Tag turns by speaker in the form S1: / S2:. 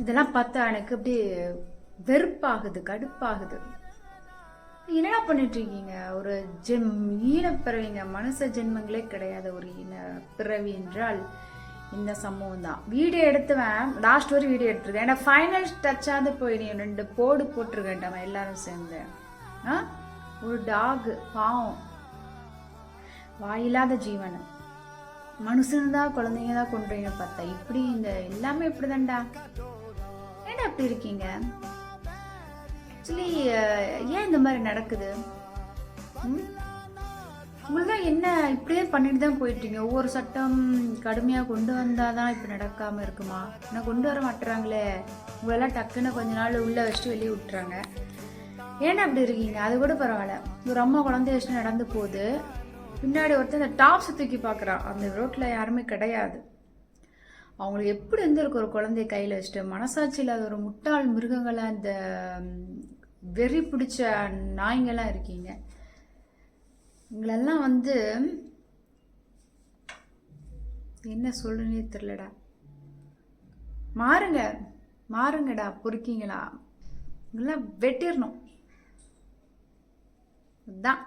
S1: இதெல்லாம் பார்த்தா எனக்கு அப்படியே வெறுப்பாகுது, கடுப்பாகுது. என்னடா பண்ணிட்டு இருக்கீங்க? ஒரு ஈனப்பிறவிங்க, மனுஷ ஜென்மங்களே கிடையாது. ஒரு ஈன பிறவி என்றால் இந்த சம்பவம் தான். வீடியோ எடுத்துவேன், லாஸ்ட் வரை வீடியோ எடுத்துருக்கேன். ஏன்னா ஃபைனல் டச்சாவது போயிடுங்க. 2 போடு போட்டிருக்கேன்டாம எல்லாரும் சேர்ந்து. ஒரு டாக் பாவம், வாயில்லாத ஜீவன். மனுஷன் தான் குழந்தைங்க தான் கொண்டுறீங்க பார்த்தா இப்படி இந்த எல்லாமே இப்படிதான்டா. ஏன்டா அப்படி இருக்கீங்க? ஆக்சுவலி ஏன் இந்த மாதிரி நடக்குது? உங்களெல்லாம் என்ன இப்படியே பண்ணிட்டு தான் போயிட்டீங்க? ஒவ்வொரு சட்டம் கடுமையாக கொண்டு வந்தால் தான் இப்போ நடக்காமல் இருக்குமா? ஆனால் கொண்டு வர மாட்டுறாங்களே. உங்களெல்லாம் டக்குன்னு கொஞ்ச நாள் உள்ளே வச்சுட்டு வெளியே விட்டுறாங்க. ஏன்னா அப்படி இருக்கீங்க? அது கூட பரவாயில்ல. ஒரு அம்மா குழந்தைய வச்சுட்டு நடந்து போகுது, பின்னாடி ஒருத்தர் அந்த டாப்ஸ் தூக்கி பார்க்குறான். அந்த ரோட்டில் யாருமே கிடையாது. அவங்களுக்கு எப்படி இருந்திருக்கு ஒரு குழந்தைய கையில் வச்சுட்டு? மனசாட்சி இல்லாத ஒரு முட்டாள் மிருகங்களாக இந்த வெறி பிடிச்ச நாய்ங்கெல்லாம் இருக்கீங்க. உங்களெல்லாம் என்ன சொல்றேனே தெரியலடா. மாறுங்கடா, பொறுக்கீங்களா? இதெல்லாம் வெட்டிடணும். அதுதான்